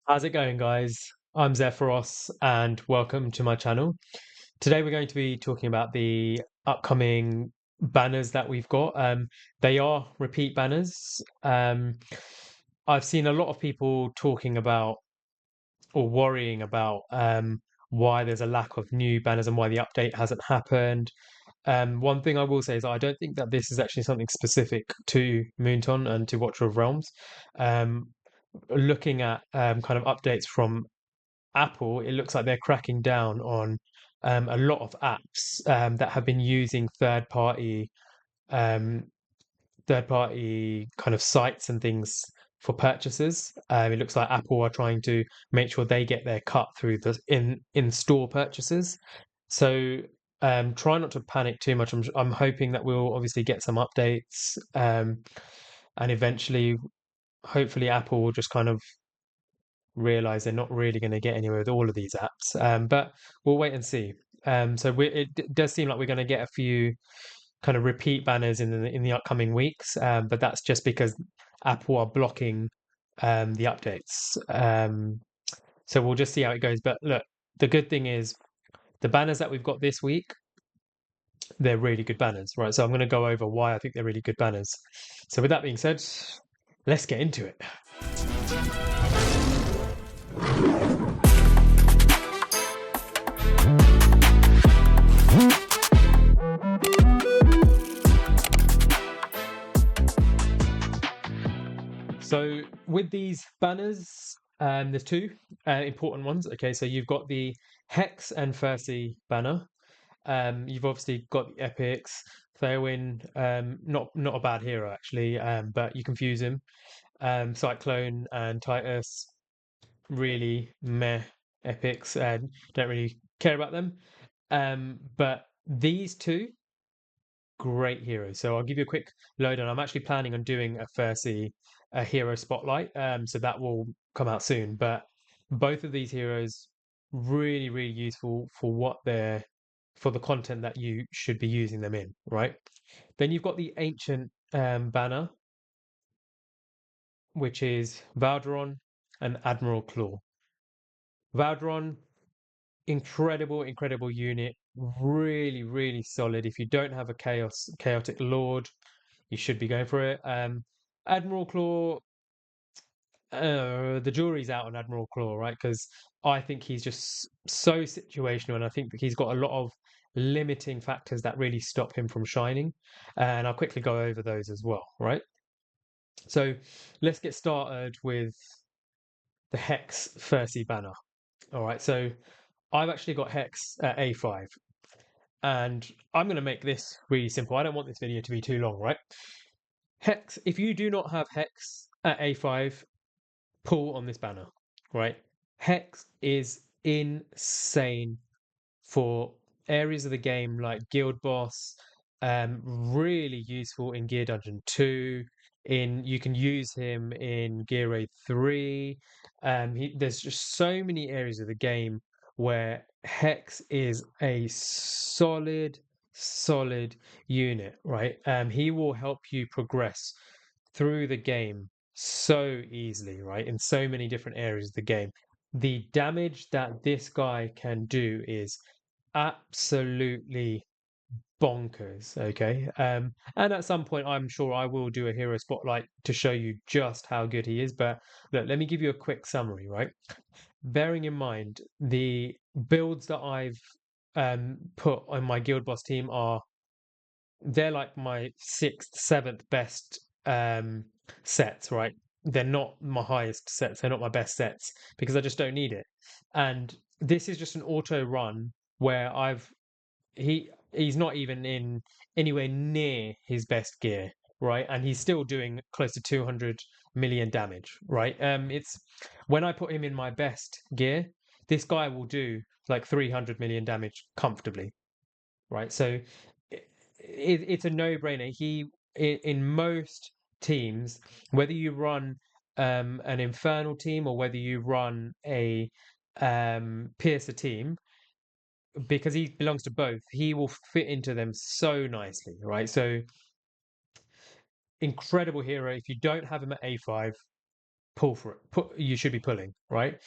How's it going, guys? I'm Zephyros, and welcome to my channel. Today, we're going to be talking about the upcoming banners that we've got. They are repeat banners. I've seen a lot of people talking about or worrying about why there's a lack of new banners and why the update hasn't happened. One thing I will say is I don't think that this is actually something specific to Moonton and to Watcher of Realms. Um, Looking at kind of updates from Apple, it looks like they're cracking down on a lot of apps that have been using um, third party kind of sites and things for purchases. It looks like Apple are trying to make sure they get their cut through the in store purchases. So try not to panic too much. I'm hoping that we'll obviously get some updates, and eventually, hopefully, Apple will just kind of realize they're not really going to get anywhere with all of these apps. But we'll wait and see. It does seem like we're going to get a few kind of repeat banners in the upcoming weeks. But that's just because Apple are blocking the updates. So we'll just see how it goes. But look, the good thing is the banners that we've got this week, they're really good banners, right? So I'm going to go over why I think they're really good banners. So with that being said, let's get into it. So with these banners, there's two important ones. Okay, so you've got the Hex and Ferssi banner. You've obviously got the epics. Theowen, not a bad hero actually, but you confuse him. Cyclone and Titus, really meh epics, and don't really care about them. But these two, great heroes. So I'll give you a quick lowdown. I'm actually planning on doing a hero spotlight. So that will come out soon. But both of these heroes really, really useful for for the content that you should be using them in, right? Then you've got the ancient banner, which is Valderon and Admiral Claw. Valderon, incredible unit, really, really solid. If you don't have a chaotic lord, you should be going for it. Admiral Claw, the jury's out on Admiral Claw, right? Because I think he's just so situational, and I think that he's got a lot of limiting factors that really stop him from shining. And I'll quickly go over those as well, right? So let's get started with the Hex Ferssi banner. All right, so I've actually got Hex at A5, and I'm going to make this really simple. I don't want this video to be too long, right? Hex, if you do not have Hex at A5, pull on this banner, right? Hex is insane for areas of the game like Guild Boss, really useful in Gear Dungeon 2. You can use him in Gear Raid 3. There's just so many areas of the game where Hex is a solid unit, right? He will help you progress through the game so easily, right? In so many different areas of the game. The damage that this guy can do is absolutely bonkers. Okay. And at some point, I'm sure I will do a hero spotlight to show you just how good he is. But look, let me give you a quick summary, right? Bearing in mind the builds that I've put on my Guild Boss team they're like my sixth, seventh best sets, right? They're not my highest sets, they're not my best sets because I just don't need it. And this is just an auto run where he's not even in anywhere near his best gear, right? And he's still doing close to 200 million damage, right? It's when I put him in my best gear, this guy will do like 300 million damage comfortably, right? So it's a no-brainer. In most teams, whether you run an infernal team or whether you run a piercer team, because he belongs to both, he will fit into them so nicely, right? So incredible hero. If you don't have him at A5, pull for it. You should be pulling, right?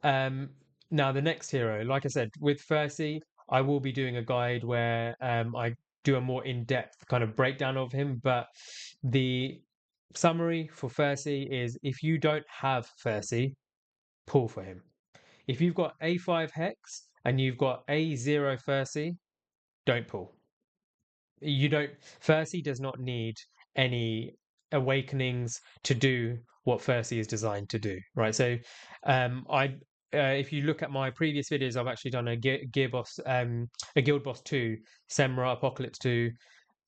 Um, Now the next hero, like I said, with Ferssi, I will be doing a guide where I do a more in-depth kind of breakdown of him. But the summary for Ferssi is if you don't have Ferssi, pull for him. If you've got A5 Hex and you've got A0 Ferssi, don't pull. You don't. Ferssi does not need any awakenings to do what Ferssi is designed to do, right? So, I if you look at my previous videos, I've actually done gear boss, a guild boss 2, Semra Apocalypse 2,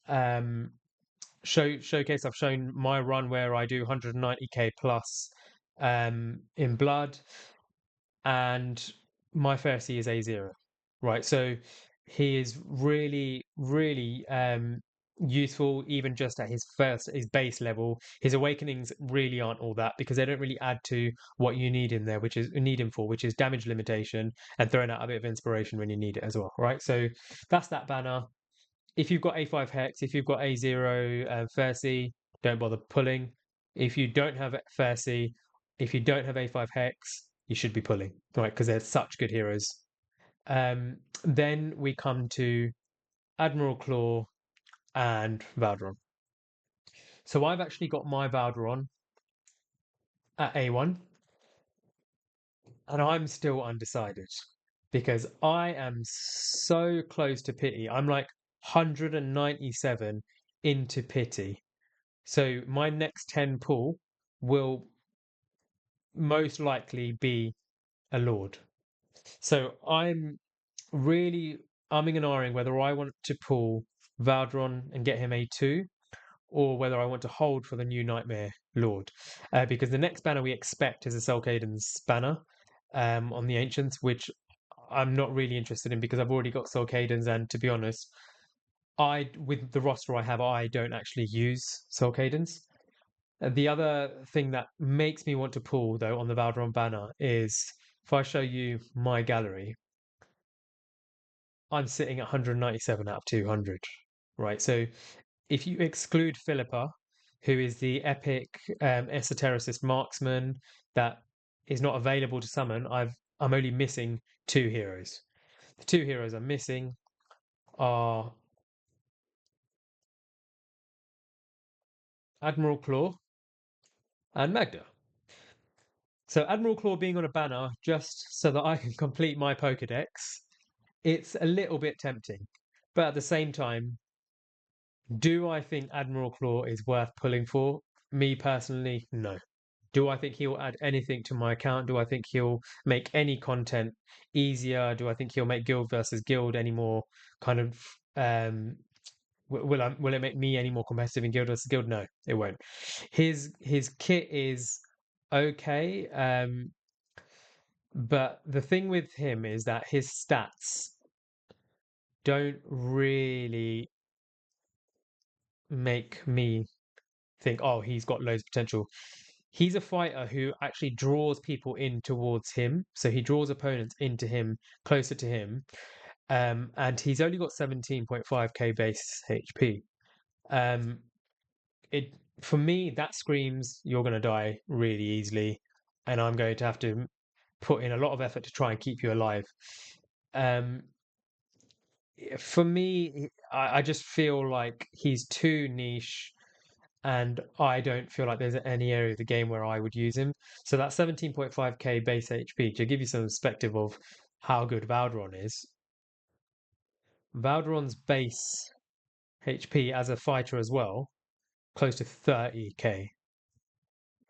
um, showcase. I've shown my run where I do 190k plus, in blood, and my Ferssi is A0, right? So he is really, really useful even just at his base level. His awakenings really aren't all that because they don't really add to what you need in there, which is need him for, which is damage limitation and throwing out a bit of inspiration when you need it as well, right? So that's that banner. If you've got A5 Hex, if you've got A0 Ferssi, don't bother pulling. If you don't have Ferssi, if you don't have A5 Hex, you should be pulling, right? Because they're such good heroes. Then we come to Admiral Claw and Valderon. So I've actually got my Valderon at A1, and I'm still undecided because I am so close to pity. I'm like 197 into pity. So my next 10 pull will most likely be a Lord. So I'm really umming and ahhing whether I want to pull Valdron and get him A2 or whether I want to hold for the new Nightmare Lord. Because the next banner we expect is a Selkaden's banner on the Ancients, which I'm not really interested in because I've already got Selkaden's, and to be honest, with the roster I have, I don't actually use Selkaden's. The other thing that makes me want to pull, though, on the Valderon banner is if I show you my gallery, I'm sitting at 197 out of 200, right? So if you exclude Philippa, who is the epic esotericist marksman that is not available to summon, I'm only missing two heroes. The two heroes I'm missing are Admiral Claw and Magda. So Admiral Claw being on a banner just so that I can complete my Pokedex, it's a little bit tempting. But at the same time, do I think Admiral Claw is worth pulling for? Me personally, no. Do I think he'll add anything to my account? Do I think he'll make any content easier? Do I think he'll make guild versus guild any more kind of will it make me any more competitive in guild versus guild? No, it won't. His kit is okay. But the thing with him is that his stats don't really make me think, oh, he's got loads of potential. He's a fighter who actually draws people in towards him. So he draws opponents into him, closer to him. And he's only got 17.5k base HP. Um, it For me, that screams you're going to die really easily. And I'm going to have to put in a lot of effort to try and keep you alive. Um, for me, I just feel like he's too niche, and I don't feel like there's any area of the game where I would use him. So that 17.5k base HP, to give you some perspective of how good Valderon is, Valderon's base HP as a fighter as well, close to 30k.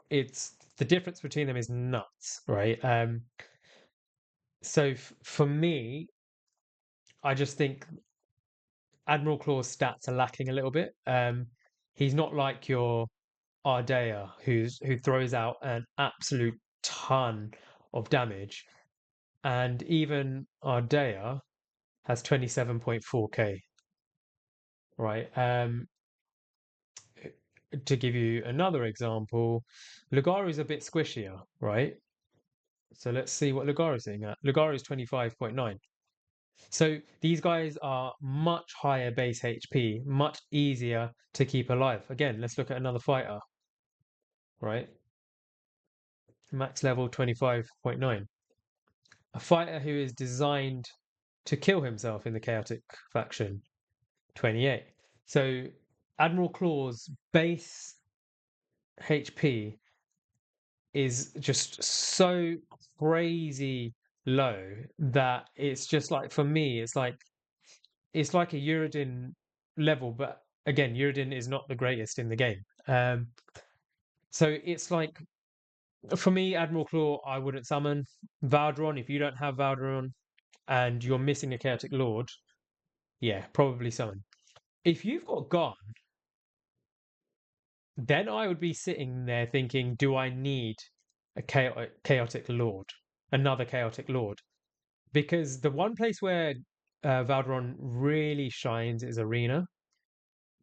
It's the difference between them is nuts, right? So for me, I just think Admiral Claw's stats are lacking a little bit. He's not like your Ardea, who throws out an absolute ton of damage, and even Ardea has 27.4k, right? To give you another example, Lugaru is a bit squishier, right? So let's see what Lugaru is sitting at. Lugaru is 25.9. So these guys are much higher base HP, much easier to keep alive. Again, let's look at another fighter, right? max level 25.9. A fighter who is designed to kill himself in the chaotic faction, 28. So Admiral Claw's base HP is just so crazy low that it's just like, for me, it's like a Uridin level, but again, Uridin is not the greatest in the game. So it's like, for me, Admiral Claw, I wouldn't summon. Valderon, if you don't have Valderon and you're missing a Chaotic Lord, yeah, probably summon. If you've got Garn, then I would be sitting there thinking, do I need a chaotic Lord? Another Chaotic Lord? Because the one place where Valderon really shines is Arena,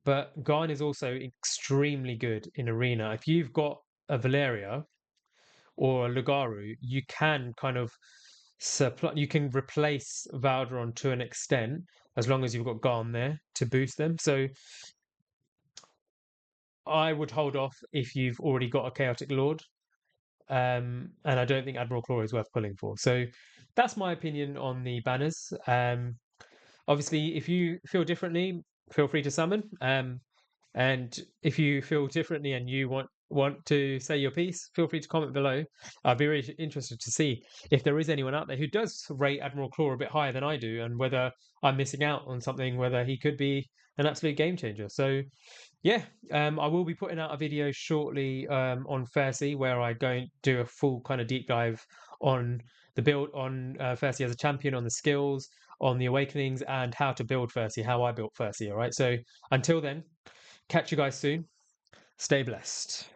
but Garn is also extremely good in Arena. If you've got a Valeria or a Lugaru, you can kind of supply, you can replace Valderon to an extent as long as you've got Garn there to boost them. So I would hold off if you've already got a Chaotic Lord. And I don't think Admiral Claw is worth pulling for. So that's my opinion on the banners. Obviously, if you feel differently, feel free to summon. And if you feel differently and you want to say your piece, feel free to comment below. I'd be really interested to see if there is anyone out there who does rate Admiral Claw a bit higher than I do, and whether I'm missing out on something, whether he could be an absolute game changer. So yeah, I will be putting out a video shortly on Ferssi where I go and do a full kind of deep dive on the build on Ferssi as a champion, on the skills, on the awakenings, and how to build Ferssi, how I built Ferssi. All right. So until then, catch you guys soon. Stay blessed.